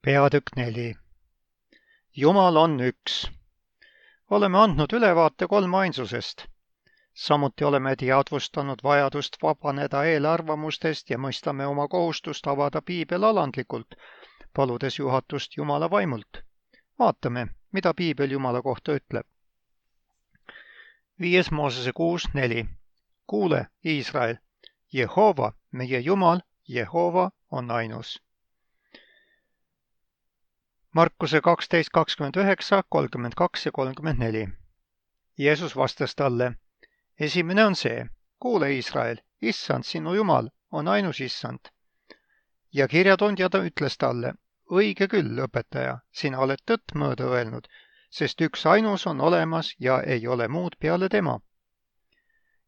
Peatükk 4. Jumal on üks. Oleme andnud ülevaate kolmainsusest. Samuti oleme teadvustanud vajadust vabaneda eelarvamustest ja mõistame oma kohustust avada piibel alandlikult, paludes juhatust Jumala vaimult. Vaatame, mida piibel Jumala kohta ütleb. 5. Moosese 6.4. Kuule, Iisrael, Jehova, meie Jumal, Jehova on ainus. Markuse 12.29, 32 ja 34. Jeesus vastas talle, esimene on see, kuule Iisrael, issand sinu Jumal on ainus issand. Ja kirjatundja ütles talle, õige küll, õpetaja, sina oled tõtt mööda öelnud, sest üks ainus on olemas ja ei ole muud peale tema.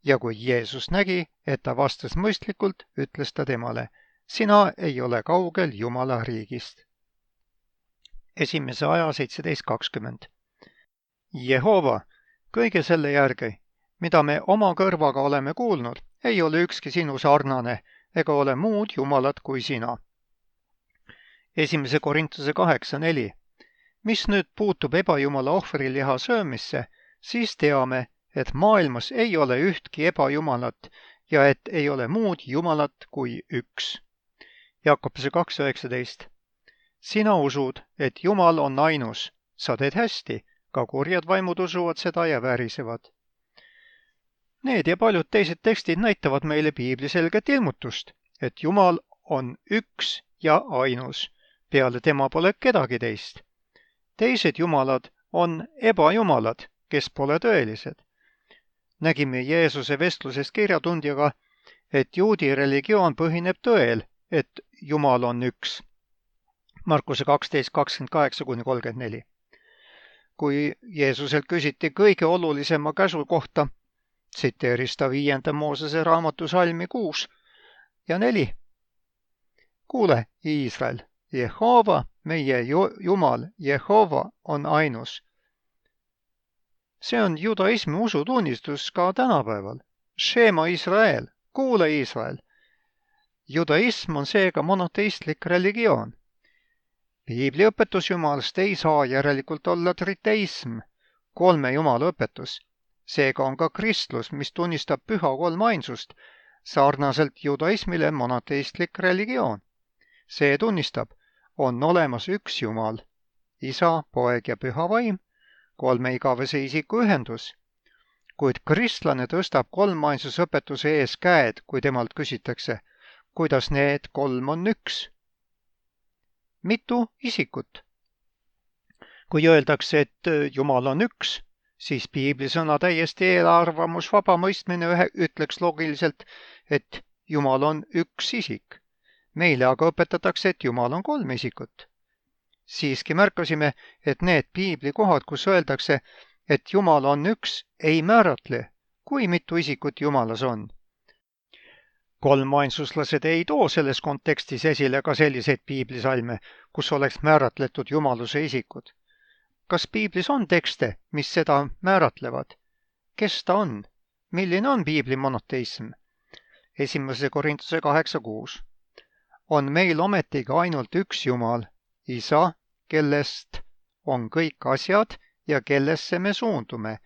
Ja kui Jeesus nägi, et ta vastas mõistlikult, ütles ta temale, sina ei ole kaugel Jumala riigist. Esimese aja 17.20. Jehova, kõige selle järgi, mida me oma kõrvaga oleme kuulnud, ei ole ükski sinu sarnane ega ole muud Jumalat kui sina. Esimese Korintuse 8.4. Mis nüüd puutub ebajumala ohvriliha söömisse, siis teame, et maailmas ei ole ühtki ebajumalat ja et ei ole muud Jumalat kui üks. Jakobuse 2.19. Sina usud, et Jumal on ainus, sa teed hästi, ka kurjad vaimud usuvad seda ja väärisevad. Need ja paljud teised tekstid näitavad meile piibli selget ilmutust, et Jumal on üks ja ainus, peale tema pole kedagi teist. Teised jumalad on ebajumalad, kes pole tõelised. Nägime Jeesuse vestluses kirjatundjaga, et juudi religioon põhineb tõel, et Jumal on üks. Markuse 12.28-34. Kui Jeesuselt küsiti kõige olulisema käsu kohta, tsiteeris ta 5. Moosese raamatu salmi 6 ja 4. Kuule, Iisrael, Jehova, meie Jumal, Jehova on ainus. See on judaismi usutunnistus ka tänapäeval. Shema Israel, kuule Iisrael. Judaism on seega monoteistlik religioon. Piibli õpetus Jumalast ei saa järelikult olla triteism, kolme Jumala õpetus. Seega on ka kristlus, mis tunnistab püha kolmainsust, sarnaselt judaismile monoteistlik religioon. See tunnistab, on olemas üks Jumal, Isa, Poeg ja Püha Vaim, kolme igavese isiku ühendus. Kuid kristlane tõstab kolmainsusõpetuse ees käed, kui temalt küsitakse, kuidas need kolm on üks. Mitu isikut? Kui öeldakse, et Jumal on üks, siis piiblisõna täiesti eelarvamusvaba mõistmine ütleks loogiliselt, et Jumal on üks isik. Meile aga õpetatakse, et Jumal on kolm isikut. Siiski märkasime, et need piiblikohad, kus öeldakse, et Jumal on üks, ei määratle, kui mitu isikut Jumalas on. Kolmainsuslased ei too selles kontekstis esile ka selliseid piiblisalme, kus oleks määratletud jumaluse isikud. Kas piiblis on tekste, mis seda määratlevad? Kes ta on? Milline on piibli monoteism? 1. Korintuse 8.6. On meil ometigi ainult üks Jumal, Isa, kellest on kõik asjad ja kellesse me suundume,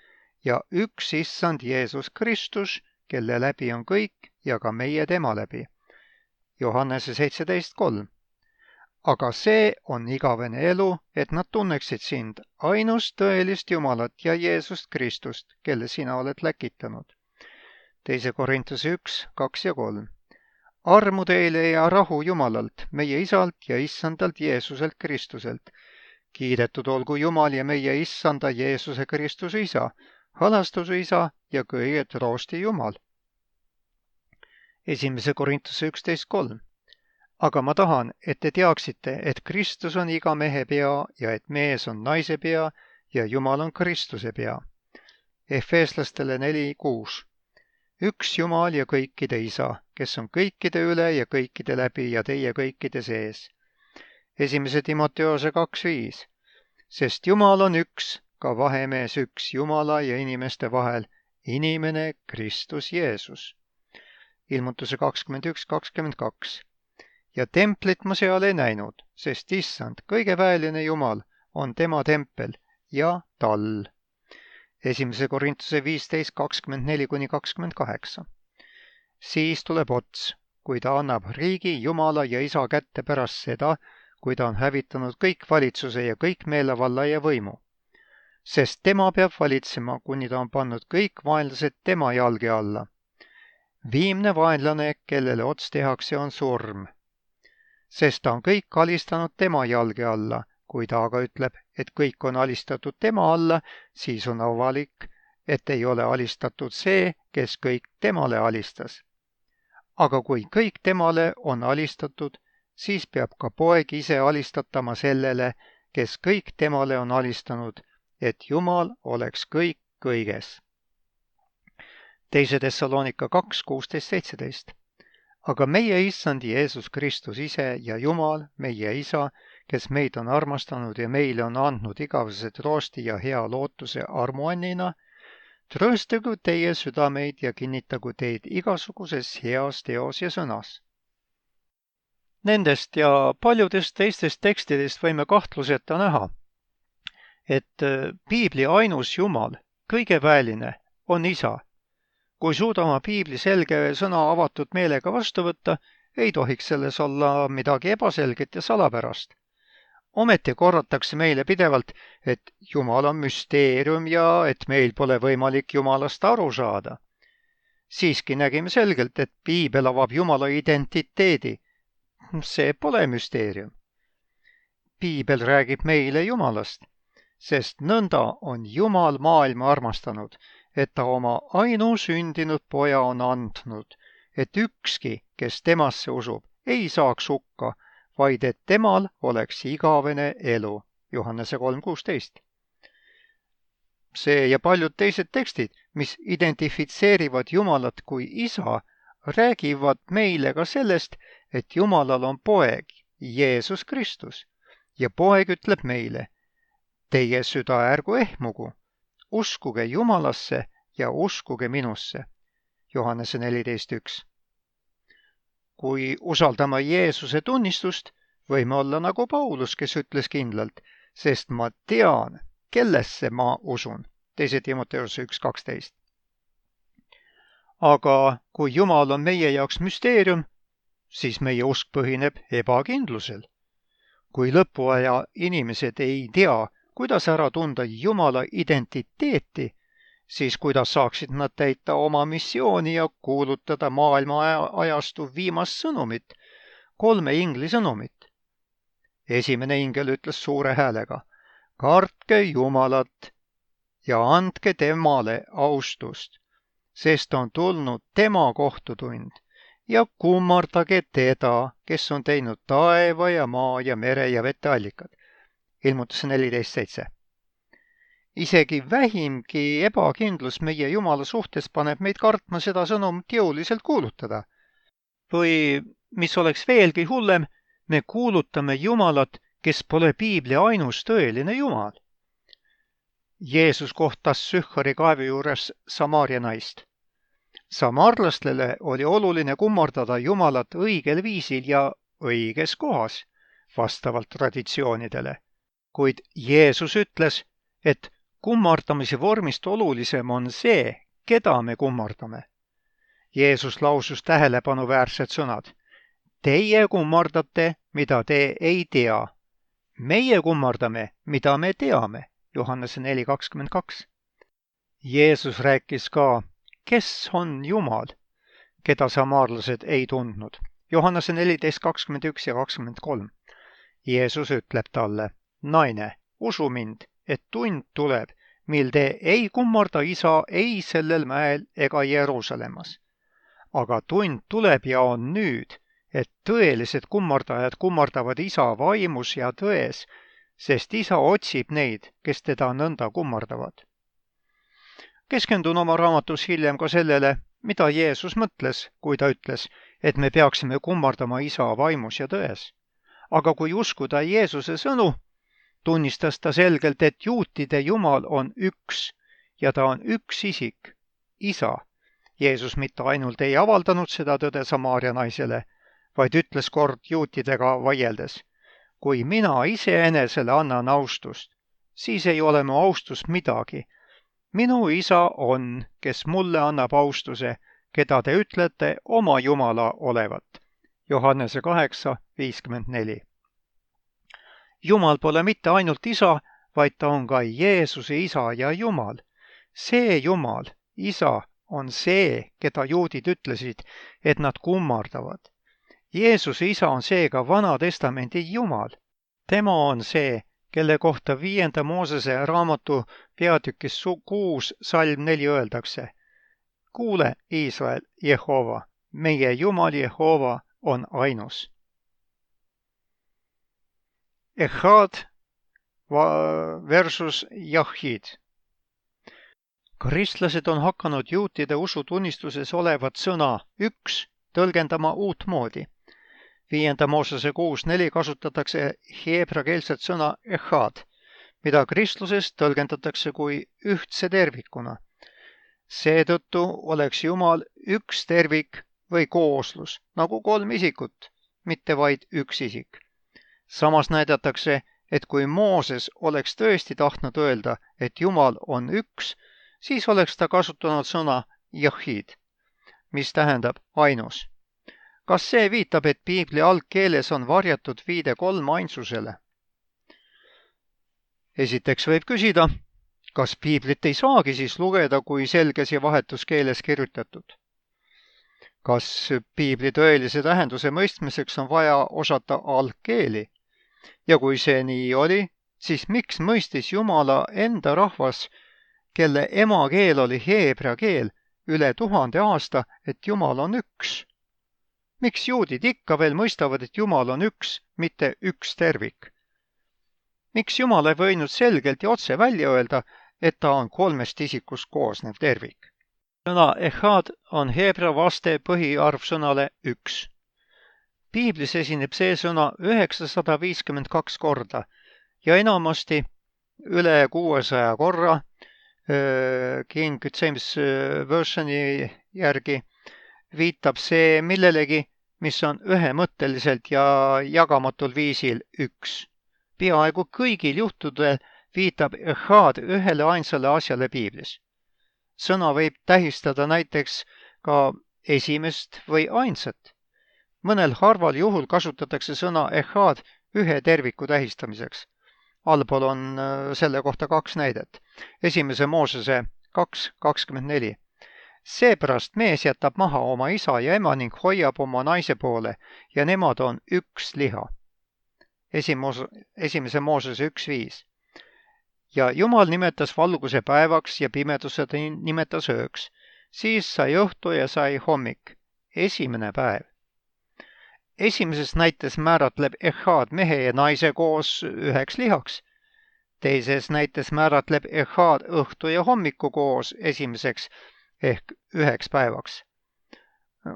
ja üks issand Jeesus Kristus, kelle läbi on kõik ja ka meie tema läbi. Johannese 17.3. Aga see on igavene elu, et nad tunneksid sind, ainust tõelist Jumalat ja Jeesust Kristust, kelle sina oled läkitanud. 2. Korintuse 1, 2 ja 3. Armu teile ja rahu Jumalalt, meie Isalt ja Issandalt Jeesuselt Kristuselt. Kiidetud olgu Jumal ja meie Issanda Jeesuse Kristuse Isa, halastuse Isa ja kõige troosti Jumal. 1. Korintuse 11.3. Aga ma tahan, et te teaksite, et Kristus on iga mehe pea ja et mees on naise pea ja Jumal on Kristuse pea. Efeeslastele 4.6. Üks Jumal ja kõikide Isa, kes on kõikide üle ja kõikide läbi ja teie kõikide sees. 1. Timoteose 2.5. Sest Jumal on üks, ka vahemees üks Jumala ja inimeste vahel, inimene Kristus Jeesus. Ilmutuse 21.22. Ja templit ma seal ei näinud, sest issand, kõige väeline Jumal, on tema tempel ja tal. 1. Korintuse 15:24-28. Siis tuleb ots, kui ta annab riigi Jumala ja Isa kätte pärast seda, kui ta on hävitanud kõik valitsuse ja kõik meelevalla ja võimu. Sest tema peab valitsema, kuni ta on pannud kõik vaenlased tema jalge alla. Viimne vaenlane, kellele ots tehakse, on surm. Sest ta on kõik alistanud tema jalge alla. Kui ta aga ütleb, et kõik on alistatud tema alla, siis on avalik, et ei ole alistatud see, kes kõik temale alistas. Aga kui kõik temale on alistatud, siis peab ka poeg ise alistatama sellele, kes kõik temale on alistanud, et Jumal oleks kõik kõiges. 2. Thessalonika 2:16-17. Aga meie issand Jeesus Kristus ise ja Jumal, meie Isa, kes meid on armastanud ja meile on andnud igavese troosti ja hea lootuse armuannina, trööstagu teie südameid ja kinnitagu teid igasuguses heas teos ja sõnas. Nendest ja paljudest teistest tekstidest võime kahtluseta näha, et piibli ainus Jumal, kõige väeline, on Isa. Kui suudame piibli selge sõna avatud meelega vastu võtta, ei tohiks selles olla midagi ebaselget ja salapärast. Ometi korratakse meile pidevalt, et Jumal on müsteerium ja et meil pole võimalik Jumalast aru saada. Siiski nägime selgelt, et piibel avab Jumala identiteedi. See pole müsteerium. Piibel räägib meile Jumalast, sest nõnda on Jumal maailma armastanud, et ta oma ainusündinud poja on andnud, et ükski, kes temasse usub, ei saaks hukka, vaid et temal oleks igavene elu. Johannese 3:16. See ja paljud teised tekstid, mis identifitseerivad Jumalat kui Isa, räägivad meile ka sellest, et Jumalal on poeg, Jeesus Kristus, ja poeg ütleb meile, teie süda ärgu ehmugu, uskuge Jumalasse ja uskuge minusse. Johannese 14:1. Kui usaldame Jeesuse tunnistust, võime olla nagu Paulus, kes ütles kindlalt, sest ma tean, kellesse ma usun. 2. Timoteuse 1:12. Aga kui Jumal on meie jaoks müsteerium, siis meie usk põhineb ebakindlusel. Kui lõpuaja inimesed ei tea, kuidas ära tunda Jumala identiteeti, siis kuidas saaksid nad täita oma missiooni ja kuulutada maailma ajastu viimast sõnumit, 3 ingli sõnumit. Esimene ingel ütles suure häälega, kartke Jumalat ja andke temale austust, sest on tulnud tema kohtutund ja kummardage teda, kes on teinud taeva ja maa ja mere ja veteallikad. Ilmutuse 14:7. Isegi vähimgi ebakindlus meie Jumala suhtes paneb meid kartma seda sõnumit jõuliselt kuulutada. Või, mis oleks veelgi hullem, me kuulutame Jumalat, kes pole piibli ainus tõeline Jumal. Jeesus kohtas Sühhari kaevu juures Samaaria naist. Samarlastele oli oluline kummardada Jumalat õigel viisil ja õiges kohas, vastavalt traditsioonidele. Kuid Jeesus ütles, et kummardamise vormist olulisem on see, keda me kummardame. Jeesus lausus tähelepanuväärsed sõnad. Teie kummardate, mida te ei tea. Meie kummardame, mida me teame. Johannese 4:22. Jeesus rääkis ka, kes on Jumal, keda samaarlased ei tundnud. Johannese 14:21 ja 23. Jeesus ütleb talle, naine, usu mind, et tund tuleb, mil te ei kummarda Isa ei sellel mäel ega Jeruusalemmas. Aga tund tuleb ja on nüüd, et tõelised kummardajad kummardavad Isa vaimus ja tões, sest Isa otsib neid, kes teda nõnda kummardavad. Keskendun oma raamatus hiljem ka sellele, mida Jeesus mõtles, kui ta ütles, et me peaksime kummardama Isa vaimus ja tões. Aga kui uskuda Jeesuse sõnu, tunnistas ta selgelt, et juutide Jumal on üks ja ta on üks isik, Isa. Jeesus mitte ainult ei avaldanud seda tõde Samaaria naisele, vaid ütles kord juutidega vaieldes, kui mina iseenesele annan austust, siis ei ole mu austus midagi. Minu isa on, kes mulle annab austuse, keda te ütlete oma Jumala olevat. Johannese 8:54. Jumal pole mitte ainult isa, vaid ta on ka Jeesuse isa ja Jumal. See Jumal, isa, on see, keda juudid ütlesid, et nad kummardavad. Jeesuse isa on seega Vana Testamendi Jumal. Tema on see, kelle kohta 5. Moosese raamatu peatükis 6 salm 4 öeldakse. Kuule, Iisrael, Jehova, meie Jumal Jehova on ainus. Echad versus Jahid. Kristlased on hakanud juutide usutunnistuses olevat sõna üks tõlgendama uutmoodi. 5. Moosese 6:4 kasutatakse heebrakeelset sõna echad, mida kristluses tõlgendatakse kui ühtse tervikuna. Seetõttu oleks Jumal üks tervik või kooslus, nagu 3 isikut, mitte vaid üks isik. Samas näidatakse, et kui Mooses oleks tõesti tahtnud öelda, et Jumal on üks, siis oleks ta kasutanud sõna jahid, mis tähendab ainus. Kas see viitab, et piibli algkeeles on varjatud viide 3 ainsusele? Esiteks võib küsida, kas piiblit ei saagi siis lugeda kui selges ja vahetus keeles kirjutatud? Kas piibli tõelise tähenduse mõistmiseks on vaja osata algkeeli? Ja kui see nii oli, siis miks mõistis Jumala enda rahvas, kelle emakeel oli heebrea keel, üle 1000 aasta, et Jumal on üks? Miks juudid ikka veel mõistavad, et Jumal on üks, mitte üks tervik? Miks Jumal ei võinud selgelt ja otse välja öelda, et ta on 3 isikust koosnev tervik? Sõna echad on heebrea vaste põhiarvsõnale üks. Piiblis esineb see sõna 952 korda ja enamasti üle 600 korra King James Versioni järgi viitab see millelegi, mis on ühemõtteliselt ja jagamatul viisil üks. Peaaegu kõigil juhtudel viitab echad ühele ainsale asjale piiblis. Sõna võib tähistada näiteks ka esimest või ainsat. Mõnel harval juhul kasutatakse sõna echad ühe terviku tähistamiseks. Allpool on selle kohta 2 näidet. 1. Moosese 2:24. Seepärast mees jätab maha oma isa ja ema ning hoiab oma naise poole ja nemad on üks liha. 1. Moosese 1:5. Ja Jumal nimetas valguse päevaks ja pimeduse nimetas ööks. Siis sai õhtu ja sai hommik. 1. päev. Esimeses näites määratleb echad mehe ja naise koos üheks lihaks. Teises näites määratleb echad õhtu ja hommiku koos esimeseks ehk üheks päevaks.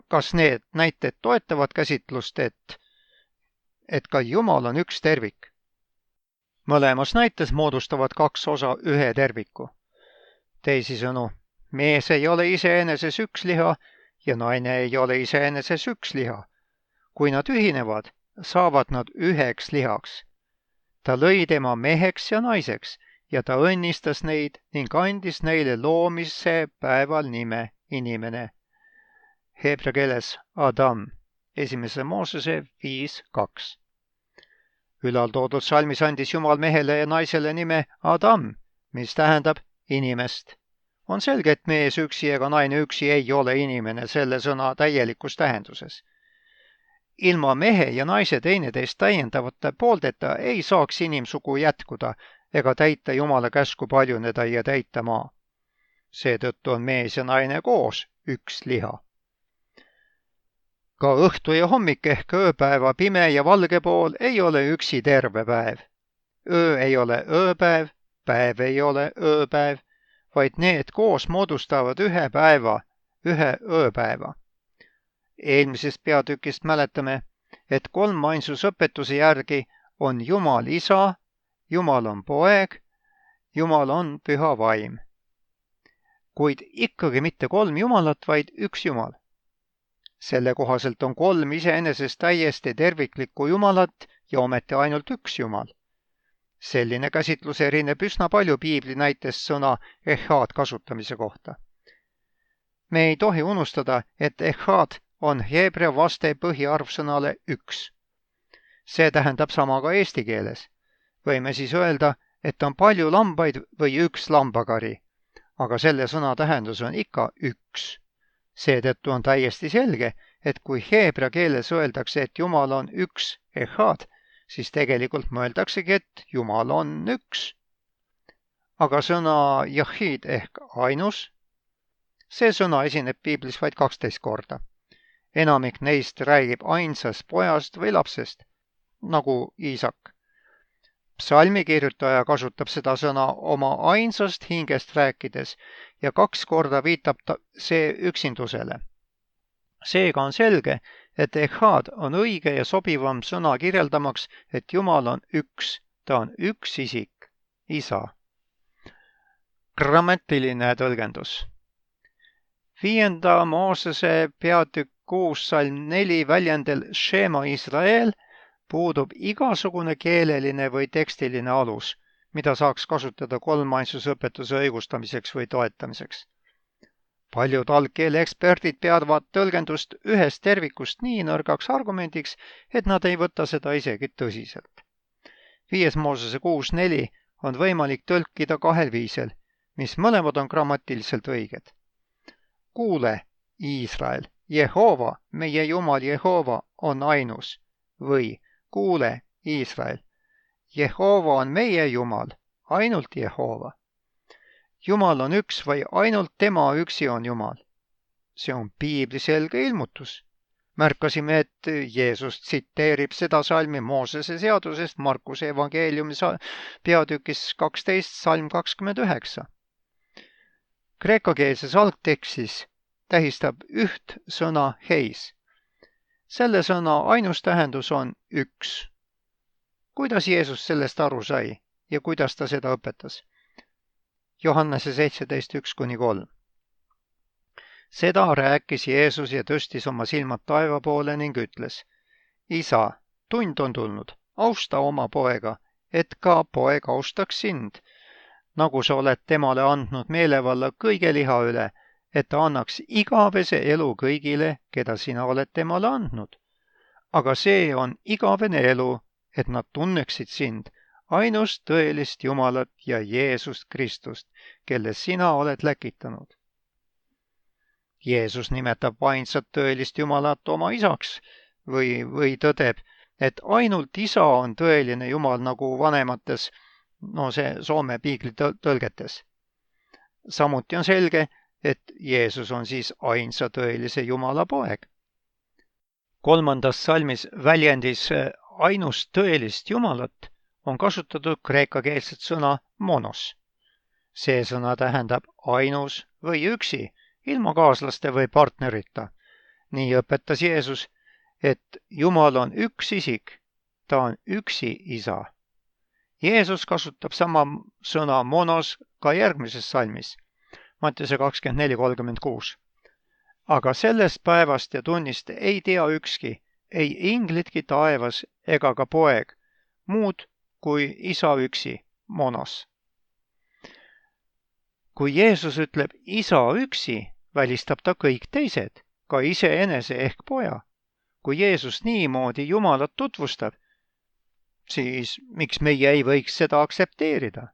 Kas need näited toetavad käsitlust, et ka Jumal on üks tervik? Mõlemas näites moodustavad 2 osa ühe terviku. Teisisõnu, mees ei ole iseeneses üks liha ja naine ei ole iseeneses üks liha. Kui nad ühinevad, saavad nad üheks lihaks. Ta lõi tema meheks ja naiseks ja ta õnnistas neid ning andis neile loomise päeval nime inimene. Heebrea keeles Adam, 1. Moosese 5:2. Ülaltoodud salmis andis Jumal mehele ja naisele nime Adam, mis tähendab inimest. On selge, et mees üksi ega naine üksi ei ole inimene selle sõna täielikus tähenduses. Ilma mehe ja naise teineteist täiendavate pooldeta ei saaks inimsugu jätkuda ega täita Jumala käsku paljuneda ja täita maa. Seetõttu on mees ja naine koos üks liha. Ka õhtu ja hommik ehk ööpäeva pime ja valge pool ei ole üksi terve päev. Öö ei ole ööpäev, päev ei ole ööpäev, vaid need koos moodustavad ühe päeva, ühe ööpäeva. Eelmisest peatükist mäletame, et 3 ainsusõpetuse järgi on Jumal isa, Jumal on poeg, Jumal on püha vaim. Kuid ikkagi mitte 3 Jumalat, vaid üks Jumal. Selle kohaselt on 3 iseenesest täiesti terviklikku Jumalat ja ometi ainult üks Jumal. Selline käsitlus erineb üsna palju piibli näitest sõna echad kasutamise kohta. Me ei tohi unustada, et echad on heebrea vaste põhiarvsõnale üks. See tähendab sama ka eesti keeles. Võime siis öelda, et on palju lambaid või üks lambakari, aga selle sõna tähendus on ikka üks. Seetõttu on täiesti selge, et kui heebrea keeles öeldakse, et Jumal on üks echad, siis tegelikult mõeldaksegi, et Jumal on üks. Aga sõna jahid ehk ainus, see sõna esineb piiblis vaid 12 korda. Enamik neist räägib ainsast pojast või lapsest, nagu Iisak. Psalmikirjutaja kasutab seda sõna oma ainsast hingest rääkides ja 2 korda viitab see üksindusele. Seega on selge, et echad on õige ja sobivam sõna kirjeldamaks, et Jumal on üks, ta on üks isik, isa. Grammatiline tõlgendus. 5. Moosese peatükk 6 salm 4 väljendel Shema Israel puudub igasugune keeleline või tekstiline alus, mida saaks kasutada kolmainsusõpetuse õigustamiseks või toetamiseks. Paljud algkeele eksperdid peavad tõlgendust ühest tervikust nii nõrgaks argumendiks, et nad ei võta seda isegi tõsiselt. 5. Moosese 6.4 on võimalik tõlkida 2 viisil, mis mõlemad on grammatiliselt õiged. Kuule, Iisrael, Jehova, meie Jumal Jehova on ainus või kuule, Iisrael, Jehova on meie Jumal, ainult Jehova. Jumal on üks või ainult tema üksi on Jumal. See on piibli selge ilmutus. Märkasime, et Jeesus tsiteerib seda salmi Moosese seadusest Markuse evangeeliumi peatükis 12 salm 29. Kreekakeelses algtekstis tähistab üht sõna heis. Selle sõna ainus tähendus on üks. Kuidas Jeesus sellest aru sai ja kuidas ta seda õpetas? Johannese 17.1-3. Seda rääkis Jeesus ja tõstis oma silmad taeva poole ning ütles, Isa, tund on tulnud, austa oma poega, et ka poeg austaks sind, nagu sa oled temale andnud meelevalla kõige liha üle, et ta annaks igavese elu kõigile, keda sina oled temale andnud. Aga see on igavene elu, et nad tunneksid sind, ainust tõelist Jumalat ja Jeesust Kristust, kelle sina oled läkitanud. Jeesus nimetab ainsat tõelist Jumalat oma isaks või tõdeb, et ainult isa on tõeline Jumal nagu vanemates, see Soome piigli tõlgetes. Samuti on selge, et Jeesus on siis ainsa tõelise Jumala poeg. 3. salmis väljendis ainust tõelist Jumalat on kasutatud kreekakeelset sõna monos. See sõna tähendab ainus või üksi, ilma kaaslaste või partnerita. Nii õpetas Jeesus, et Jumal on üks isik, ta on üksi isa. Jeesus kasutab sama sõna monos ka järgmises salmis, Mattiuse 24.36. Aga sellest päevast ja tunnist ei tea ükski, ei inglitki taevas ega ka poeg, muud kui isa üksi, monos. Kui Jeesus ütleb isa üksi, välistab ta kõik teised, ka iseenese ehk poja. Kui Jeesus niimoodi Jumalat tutvustab, siis miks meie ei võiks seda aktsepteerida?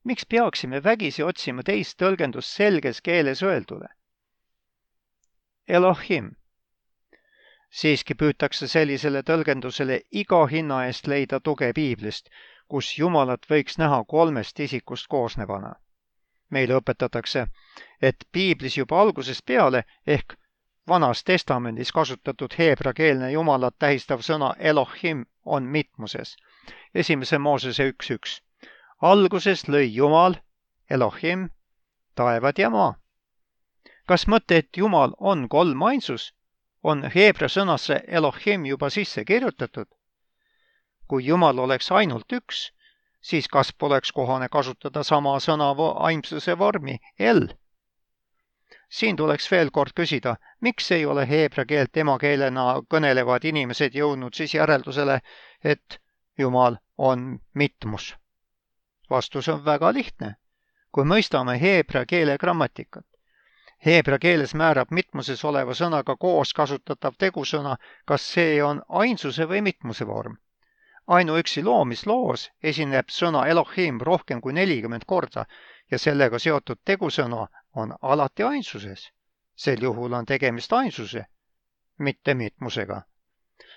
Miks peaksime vägisi otsima teist tõlgendust selges keeles öeldule? Elohim. Siiski püütakse sellisele tõlgendusele iga hinna eest leida tuge piiblist, kus Jumalat võiks näha 3 isikust koosnevana. Meile õpetatakse, et piiblis juba algusest peale ehk Vanas testamendis kasutatud heebrakeelne Jumalat tähistav sõna Elohim on mitmuses. 1. Moosese 1.1. Alguses lõi Jumal, Elohim, taevad ja maa. Kas mõte, et Jumal on kolmainsus, on heebra sõnasse Elohim juba sisse kirjutatud? Kui Jumal oleks ainult üks, siis kas poleks kohane kasutada sama sõna aimsuse vormi El? Siin tuleks veel kord küsida, miks ei ole heebra keelt emakeelena kõnelevad inimesed jõudnud siis järeldusele, et Jumal on mitmus? Vastus on väga lihtne. Kui mõistame heebra keele grammatikat. Heebra keeles määrab mitmuses oleva sõnaga koos kasutatav tegusõna, kas see on ainsuse või mitmuse vorm. Ainuüksi loomisloos esineb sõna Elohim rohkem kui 40 korda ja sellega seotud tegusõna on alati ainsuses. Sel juhul on tegemist ainsuse, mitte mitmusega.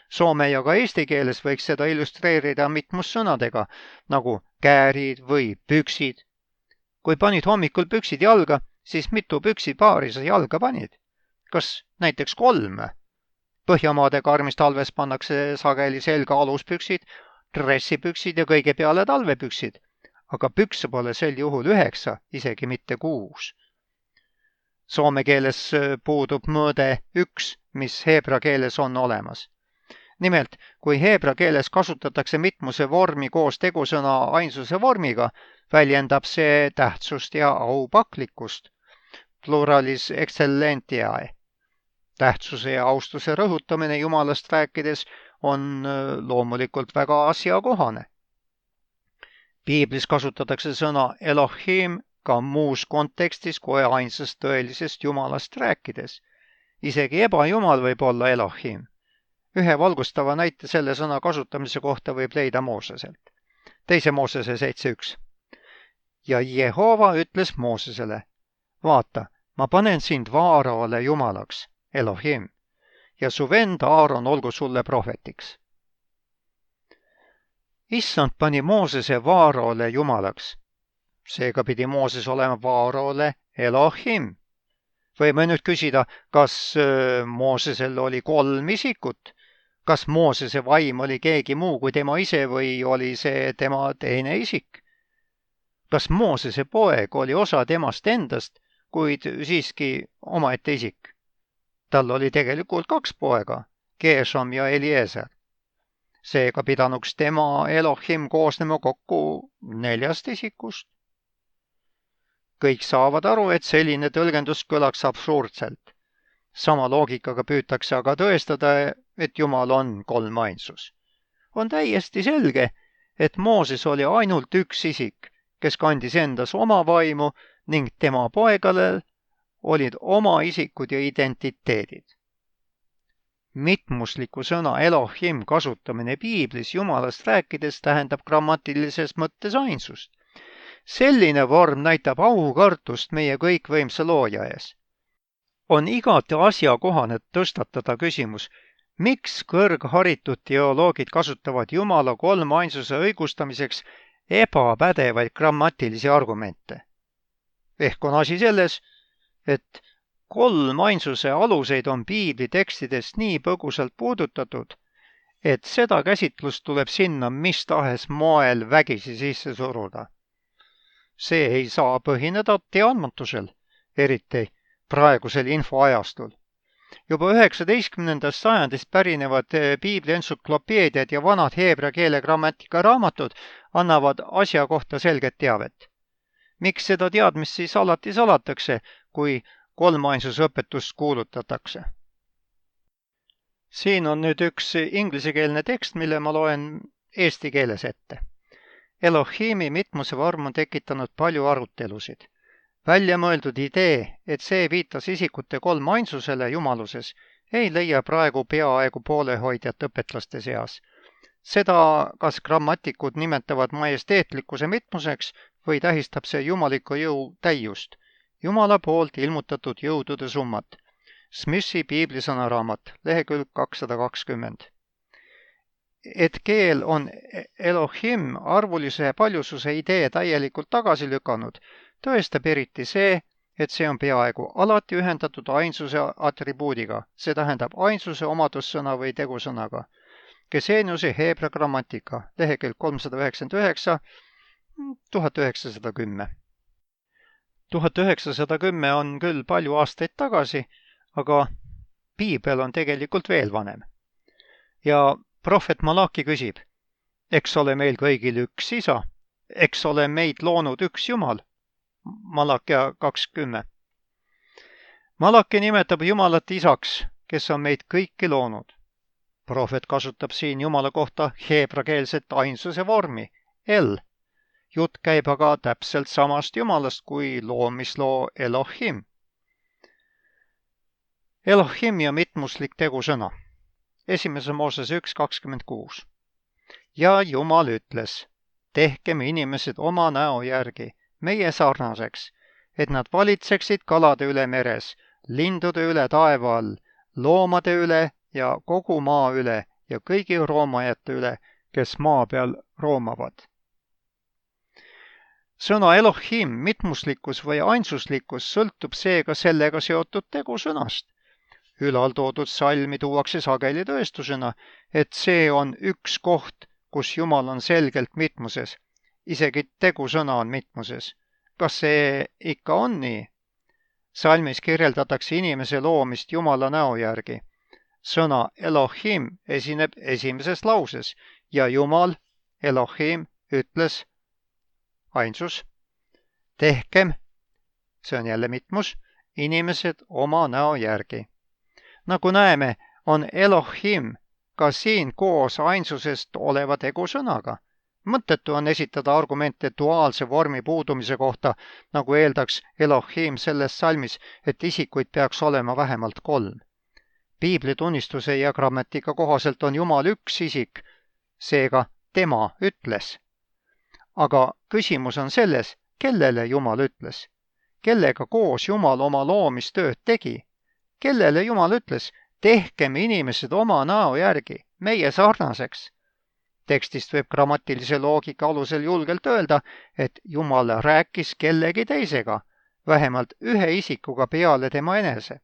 Soome ja ka eesti keeles võiks seda illustreerida mitmussõnadega, nagu käärid või püksid. Kui panid hommikul püksid jalga, siis mitu püksipaari sa jalga panid? Kas näiteks 3? Põhjamaade karmis talves pannakse sageli selga aluspüksid, dressipüksid ja kõige peale talvepüksid, aga pükse pole sel juhul 9, isegi mitte 6. Soome keeles puudub mõõde 1, mis heebra keeles on olemas. Nimelt, kui heebra keeles kasutatakse mitmuse vormi koos tegusõna ainsuse vormiga, väljendab see tähtsust ja aupaklikkust, pluralis excellentiae. Tähtsuse ja austuse rõhutamine Jumalast rääkides on loomulikult väga asjakohane. Piiblis kasutatakse sõna Elohim ka muus kontekstis kui ainsast tõelisest Jumalast rääkides. Isegi ebajumal võib olla Elohim. Ühe valgustava näite selle sõna kasutamise kohta võib leida Mooseselt. 2. Moosese 7.1. Ja Jehova ütles Moosesele, vaata, ma panen sind Vaaraole jumalaks, Elohim, ja su vend Aaron olgu sulle prohvetiks. Issand pani Moosese Vaaraole jumalaks. Seega pidi Mooses olema Vaaraole Elohim. Võime nüüd küsida, kas Moosesel oli 3 isikut? Kas Moosese vaim oli keegi muu kui tema ise või oli see tema teine isik? Kas Moosese poeg oli osa temast endast, kuid siiski omaette isik? Tal oli tegelikult 2 poega, Gershom ja Eliezer. Seega pidanuks tema Elohim koosnema kokku 4 isikust. Kõik saavad aru, et selline tõlgendus kõlaks absurdselt. Sama loogikaga püütakse aga tõestada, et Jumal on 3 ainsus. On täiesti selge, et Mooses oli ainult 1 isik, kes kandis endas oma vaimu ning tema poegadel olid oma isikud ja identiteedid. Mitmusliku sõna Elohim kasutamine Piiblis Jumalast rääkides tähendab grammatilises mõttes ainsust. Selline vorm näitab aukartust meie kõikvõimsa looja ees. On igati asjakohane tõstatada küsimus, miks kõrgharitud teoloogid kasutavad Jumala 3 ainsuse õigustamiseks ebapädevaid grammatilisi argumente. Ehk on asi selles, et 3 ainsuse aluseid on Piibli tekstidest nii põgusalt puudutatud, et seda käsitlust tuleb sinna mis tahes moel vägisi sisse suruda. See ei saa põhineda teadmatusel, eriti praegusel infoajastul. Juba 19. sajandist pärinevad Piibli entsüklopeediad ja vanad heebra keele grammatika raamatud annavad asja kohta selget teavet. Miks seda teadmist siis alati salatakse, kui 3 ainsuse õpetust kuulutatakse? Siin on nüüd üks inglisekeelne tekst, mille ma loen eesti keeles ette. Elohimi mitmuse vorm on tekitanud palju arutelusid. Välja mõeldud idee, et see viitas isikute 3 ainsusele jumaluses, ei leia praegu peaaegu poolehoidjat õpetlaste seas. Seda, kas grammatikud nimetavad majesteetlikkuse mitmuseks või tähistab see jumaliku jõu täiust, Jumala poolt ilmutatud jõudude summat. Smithi piiblisõnaraamat, lehekülg 220. Et keel on Elohim arvulise paljususe idee täielikult tagasi lükanud, tõestab eriti see, et see on peaaegu alati ühendatud ainsuse atribuudiga, see tähendab ainsuse omadussõna või tegusõnaga. Keseniuse heebra grammatika, lehekülg 399, 1910. 1910 on küll palju aastaid tagasi, aga Piibel on tegelikult veel vanem. Ja prohvet Malaki küsib, eks ole meil kõigil üks isa, eks ole meid loonud üks Jumal. Malakia 2.10. Malaki nimetab Jumalat isaks, kes on meid kõiki loonud. Prohvet kasutab siin Jumala kohta heebrakeelset ainsuse vormi, El. Jutt käib aga täpselt samast Jumalast kui loomisloo Elohim. Elohim ja mitmuslik tegusõna. 1. Moosese 1.26. Ja Jumal ütles, tehkem inimesed oma näo järgi, meie sarnaseks, et nad valitseksid kalade üle meres, lindude üle taeva all, loomade üle ja kogu maa üle ja kõigi roomajate üle, kes maa peal roomavad. Sõna Elohim, mitmuslikkus või ainsuslikkus sõltub seega sellega seotud tegusõnast. Ülaltoodud salmi tuuakse sageli tõestusena, et see on üks koht, kus Jumal on selgelt mitmuses. Isegi tegusõna on mitmuses. Kas see ikka on nii? Salmis kirjeldatakse inimese loomist Jumala näo järgi. Sõna Elohim esineb esimeses lauses ja Jumal, Elohim, ütles, ainsus, tehkem, see on jälle mitmus, inimesed oma näo järgi. Nagu näeme, on Elohim ka siin koos ainsusest oleva tegusõnaga. Mõttetu on esitada argumente duaalse vormi puudumise kohta, nagu eeldaks Elohim selles salmis, et isikuid peaks olema vähemalt 3. Piibli tunnistuse ja grammatika kohaselt on Jumal üks isik, seega tema ütles. Aga küsimus on selles, kellele Jumal ütles. Kellega koos Jumal oma loomistööd tegi? Kellele Jumal ütles, tehkem inimesed oma näo järgi, meie sarnaseks? Tekstist võib grammatilise loogika alusel julgelt öelda, et Jumal rääkis kellegi teisega, vähemalt ühe isikuga peale tema enese.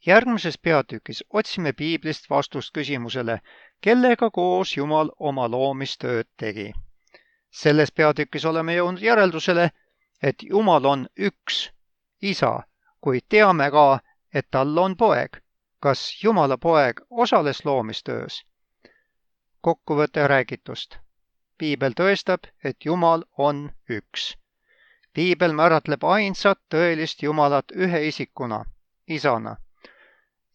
Järgmises peatükis otsime Piiblist vastust küsimusele, kellega koos Jumal oma loomistööd tegi. Selles peatükis oleme jõudnud järeldusele, et Jumal on üks, isa, kuid teame ka, et tal on poeg. Kas Jumala poeg osales loomistöös? Kokkuvõte räägitust. Piibel tõestab, et Jumal on üks. Piibel määratleb ainsat tõelist Jumalat ühe isikuna, isana.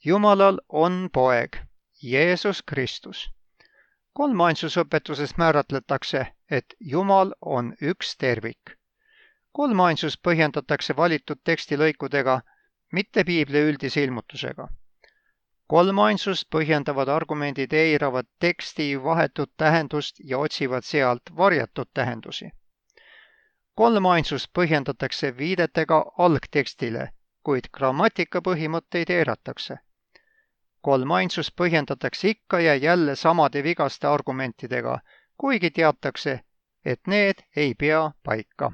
Jumalal on poeg, Jeesus Kristus. Kolmainsusõpetuses määratletakse, et Jumal on üks tervik. Kolmainsus põhjendatakse valitud tekstilõikudega, mitte Piibli üldise ilmutusega. Kolmainsust põhjendavad argumendid eiravad teksti vahetut tähendust ja otsivad sealt varjatud tähendusi. Kolmainsust põhjendatakse viidetega algtekstile, kuid grammatika põhimõtteid eiratakse. Kolmainsus põhjendatakse ikka ja jälle samade vigaste argumentidega, kuigi teatakse, et need ei pea paika.